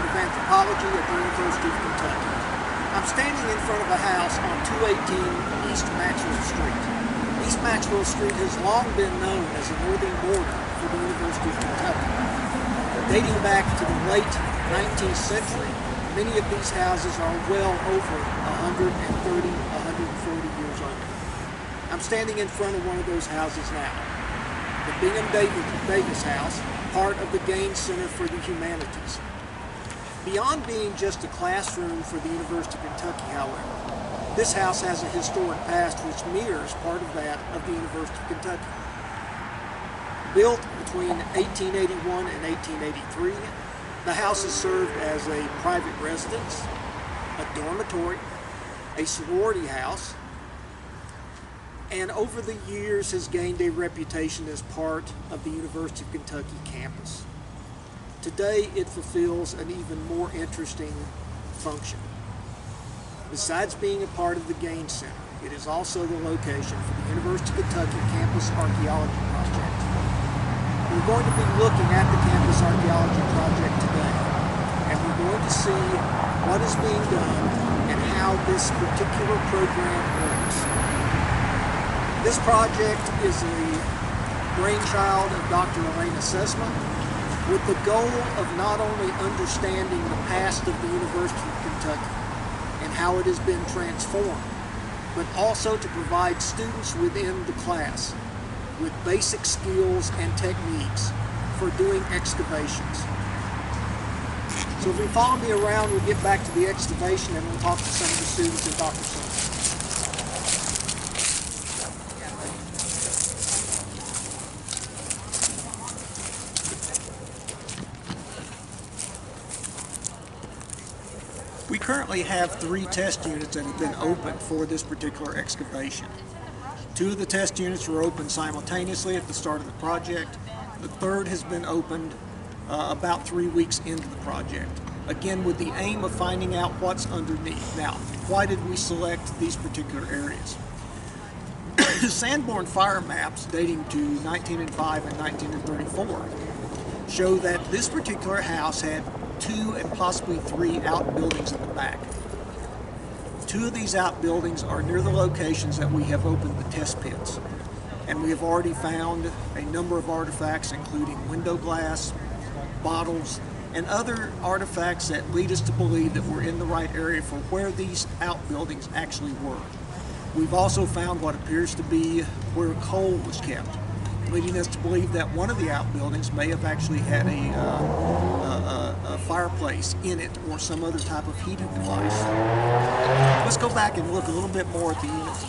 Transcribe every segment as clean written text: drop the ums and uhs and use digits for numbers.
Department of Anthropology at the University of Kentucky. I'm standing in front of a house on 218 East Maxwell Street. East Maxwell Street has long been known as the northern border for the University of Kentucky. Dating back to the late 19th century, many of these houses are well over 130, 140 years old. I'm standing in front of one of those houses now. The Bingham Davis House, part of the Gaines Center for the Humanities. Beyond being just a classroom for the University of Kentucky, however, this house has a historic past which mirrors part of that of the University of Kentucky. Built between 1881 and 1883, the house has served as a private residence, a dormitory, a sorority house, and over the years has gained a reputation as part of the University of Kentucky campus. Today, it fulfills an even more interesting function. Besides being a part of the Gaines Center, it is also the location for the University of Kentucky Campus Archaeology Project. We're going to be looking at the Campus Archaeology Project today, and we're going to see what is being done and how this particular program works. This project is the brainchild of Dr. Elena Sesma, with the goal of not only understanding the past of the University of Kentucky and how it has been transformed, but also to provide students within the class with basic skills and techniques for doing excavations. So if you follow me around, we'll get back to the excavation and we'll talk to some of the students and Dr. Simmons. We currently have 3 test units that have been open for this particular excavation. 2 of the test units were opened simultaneously at the start of the project. The 3rd has been opened about 3 weeks into the project. Again, with the aim of finding out what's underneath. Now, why did we select these particular areas? Sandborne fire maps dating to 1905 and 1934 show that this particular house had 2 and possibly 3 outbuildings at the back. 2 of these outbuildings are near the locations that we have opened the test pits. And we have already found a number of artifacts, including window glass, bottles, and other artifacts that lead us to believe that we're in the right area for where these outbuildings actually were. We've also found what appears to be where coal was kept, leading us to believe that one of the outbuildings may have actually had a fireplace in it or some other type of heating device. Let's go back and look a little bit more at the units.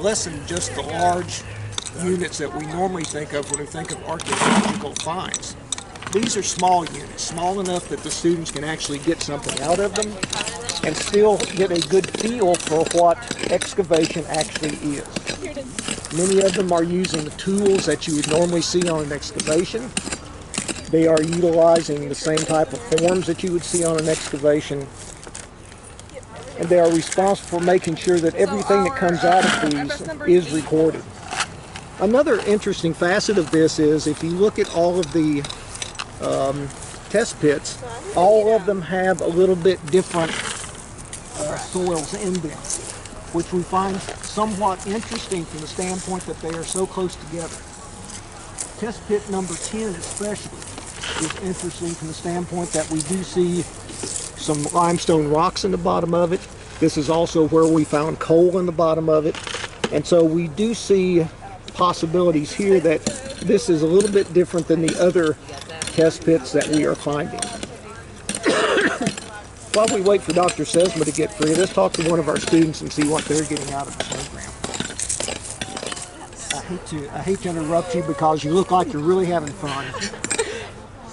Less than just the large units that we normally think of when we think of archaeological finds. These are small units, small enough that the students can actually get something out of them and still get a good feel for what excavation actually is. Many of them are using the tools that you would normally see on an excavation. They are utilizing the same type of forms that you would see on an excavation. And they are responsible for making sure that everything that comes out of these is recorded. Another interesting facet of this is if you look at all of the test pits, all of them have a little bit different soils in them, which we find somewhat interesting from the standpoint that they are so close together. Test pit number 10 especially is interesting from the standpoint that we do see some limestone rocks in the bottom of it. This is also where we found coal in the bottom of it. And so we do see possibilities here that this is a little bit different than the other test pits that we are finding. While we wait for Dr. Sesma to get free, let's talk to one of our students and see what they're getting out of the program. I hate to interrupt you because you look like you're really having fun.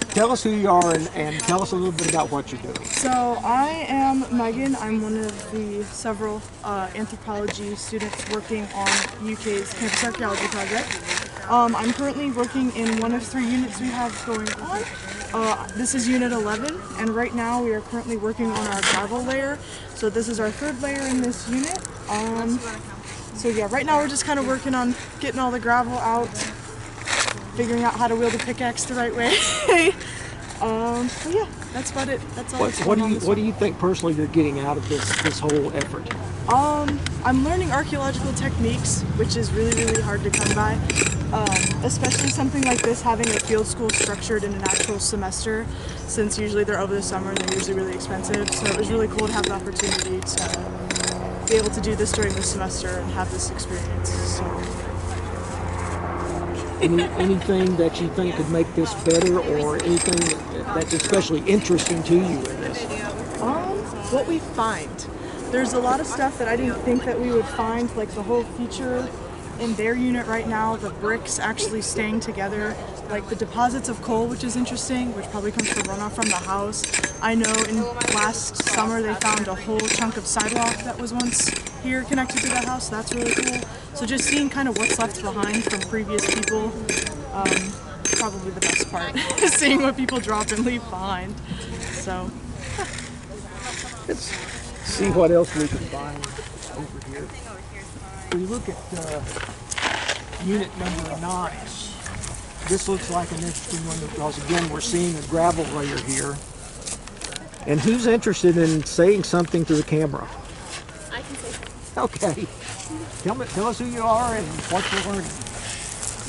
Tell us who you are and tell us a little bit about what you're doing. So I am Megan. I'm one of the several anthropology students working on UK's Campus Archaeology Project. I'm currently working in one of 3 units we have going on. This is Unit 11, and right now we are currently working on our gravel layer. So this is our 3rd layer in this unit. So yeah, right now we're just kind of working on getting all the gravel out, figuring out how to wield a pickaxe the right way. But yeah, that's about it. That's all. What do you think personally you're getting out of this whole effort? I'm learning archaeological techniques, which is really hard to come by. Especially something like this, having a field school structured in an actual semester, since usually they're over the summer and they're usually really expensive. So it was really cool to have the opportunity to be able to do this during the semester and have this experience. So. Anything that you think could make this better, or anything that's especially interesting to you in this? What we find. There's a lot of stuff that I didn't think that we would find, like the whole feature in their unit right now, the bricks actually staying together, like the deposits of coal, which is interesting, which probably comes from runoff from the house. I know in last summer they found a whole chunk of sidewalk that was once here connected to the house. That's really cool. So just seeing kind of what's left behind from previous people, probably the best part, seeing what people drop and leave behind. So. Let's see what else we can find over here. We look at unit number 9. This looks like an interesting one because, again, we're seeing a gravel layer here. And who's interested in saying something to the camera? I can say something. Okay. Tell us who you are and what you're learning.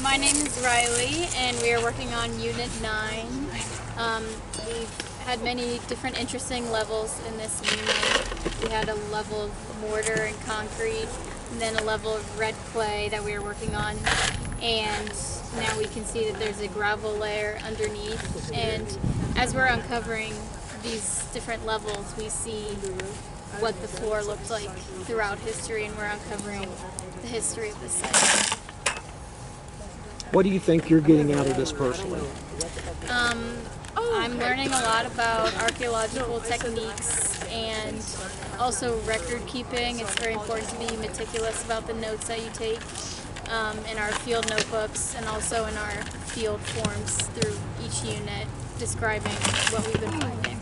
My name is Riley, and we are working on Unit 9. We've had many different interesting levels in this unit. We had a level of mortar and concrete, and then a level of red clay that we are working on. And now we can see that there's a gravel layer underneath. And as we're uncovering these different levels, we see what the floor looked like throughout history, and we're uncovering the history of the site. What do you think you're getting out of this personally? I'm learning a lot about archaeological techniques and also record keeping. It's very important to be meticulous about the notes that you take in our field notebooks and also in our field forms through each unit describing what we've been finding.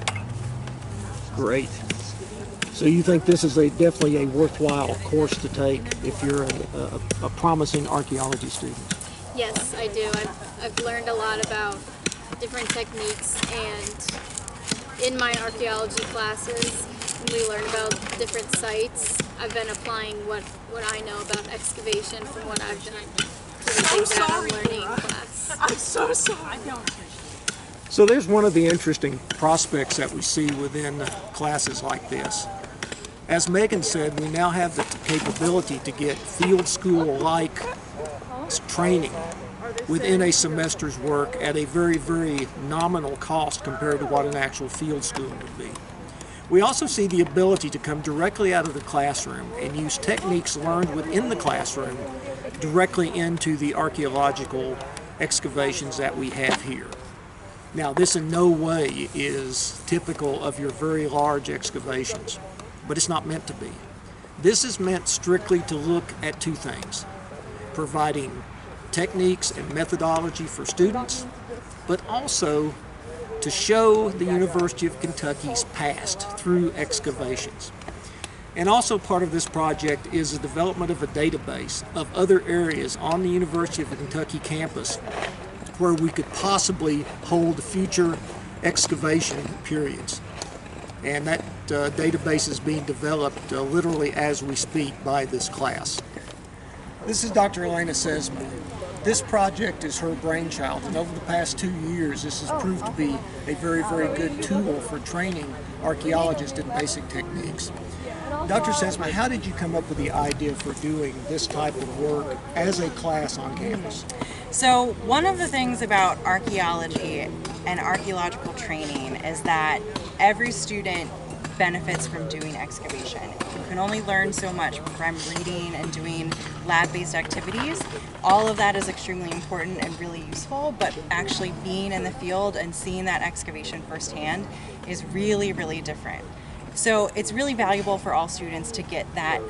Great. So you think this is definitely a worthwhile course to take if you're a promising archaeology student? Yes, I do. I've learned a lot about different techniques, and in my archaeology classes, when we learn about different sites, I've been applying what I know about excavation from what I've done to the things that I'm learning in class. I'm so sorry. So there's one of the interesting prospects that we see within classes like this. As Megan said, we now have the capability to get field school-like training within a semester's work at a very nominal cost compared to what an actual field school would be. We also see the ability to come directly out of the classroom and use techniques learned within the classroom directly into the archaeological excavations that we have here. Now, this in no way is typical of your very large excavations, but it's not meant to be. This is meant strictly to look at two things: providing techniques and methodology for students, but also to show the University of Kentucky's past through excavations. And also part of this project is the development of a database of other areas on the University of Kentucky campus where we could possibly hold future excavation periods. And that database is being developed literally as we speak by this class. This is Dr. Elena Sesma. This project is her brainchild, and over the past 2 years this has proved to be a very good tool for training archaeologists in basic techniques. Dr. Sesma, how did you come up with the idea for doing this type of work as a class on campus? So one of the things about archaeology and archaeological training is that every student benefits from doing excavation. You can only learn so much from reading and doing lab-based activities. All of that is extremely important and really useful, but actually being in the field and seeing that excavation firsthand is really different. So it's really valuable for all students to get that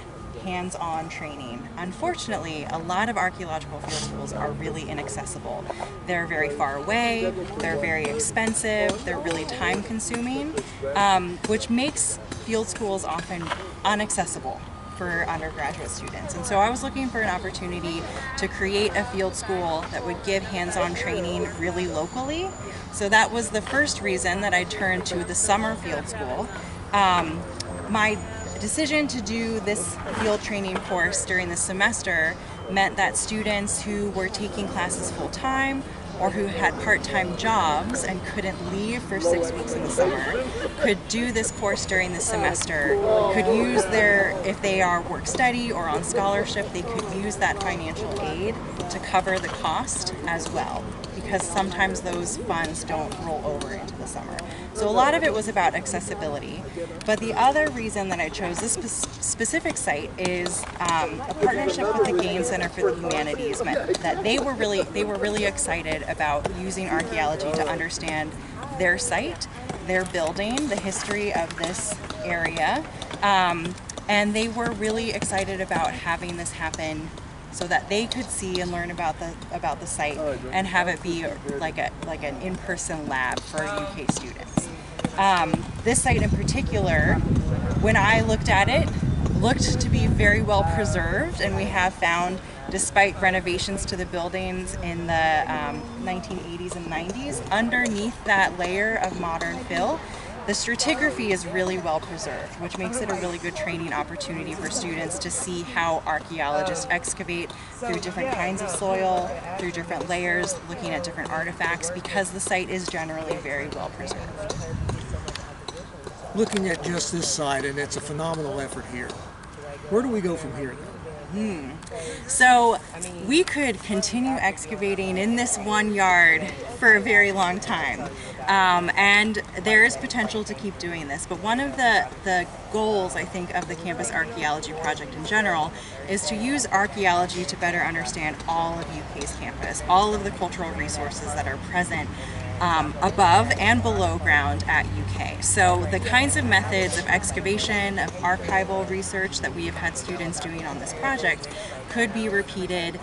hands-on training. Unfortunately, a lot of archaeological field schools are really inaccessible. They're very far away, they're very expensive, they're really time-consuming, which makes field schools often inaccessible for undergraduate students. And so I was looking for an opportunity to create a field school that would give hands-on training really locally. So that was the first reason that I turned to the summer field school. My decision to do this field training course during the semester meant that students who were taking classes full-time or who had part-time jobs and couldn't leave for 6 weeks in the summer could do this course during the semester, could use if they are work-study or on scholarship, they could use that financial aid to cover the cost as well, because sometimes those funds don't roll over into the summer. So a lot of it was about accessibility. But the other reason that I chose this specific site is a partnership with the Gaines Center for the Humanities meant that they were really excited about using archaeology to understand their site, their building, the history of this area, and they were really excited about having this happen so that they could see and learn about the site and have it be like an in-person lab for UK students. This site in particular, when I looked at it, looked to be very well preserved, and we have found, despite renovations to the buildings in the 1980s and 90s, underneath that layer of modern fill, the stratigraphy is really well preserved, which makes it a really good training opportunity for students to see how archaeologists excavate through different kinds of soil, through different layers, looking at different artifacts, because the site is generally very well preserved. Looking at just this site, and it's a phenomenal effort here. Where do we go from here, though? So we could continue excavating in this one yard for a very long time, and there is potential to keep doing this. But one of the goals, I think, of the Campus Archaeology Project in general is to use archaeology to better understand all of UK's campus, all of the cultural resources that are present above and below ground at UK. So the kinds of methods of excavation, of archival research that we have had students doing on this project could be repeated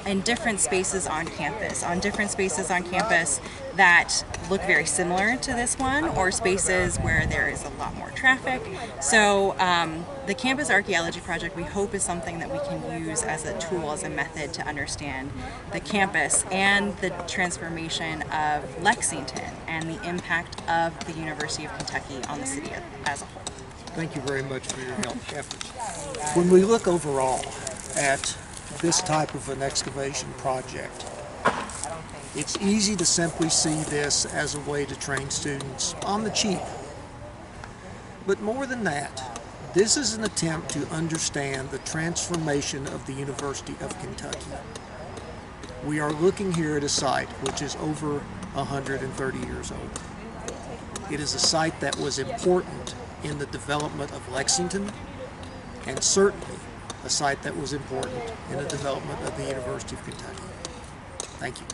in different spaces on campus, that look very similar to this one, or spaces where there is a lot more traffic. So the Campus Archaeology Project, we hope, is something that we can use as a tool, as a method to understand the campus and the transformation of Lexington and the impact of the University of Kentucky on the city as a whole. Thank you very much for your efforts. When we look overall at this type of an excavation project, it's easy to simply see this as a way to train students on the cheap. But more than that, this is an attempt to understand the transformation of the University of Kentucky. We are looking here at a site which is over 130 years old. It is a site that was important in the development of Lexington, and certainly a site that was important in the development of the University of Kentucky. Thank you.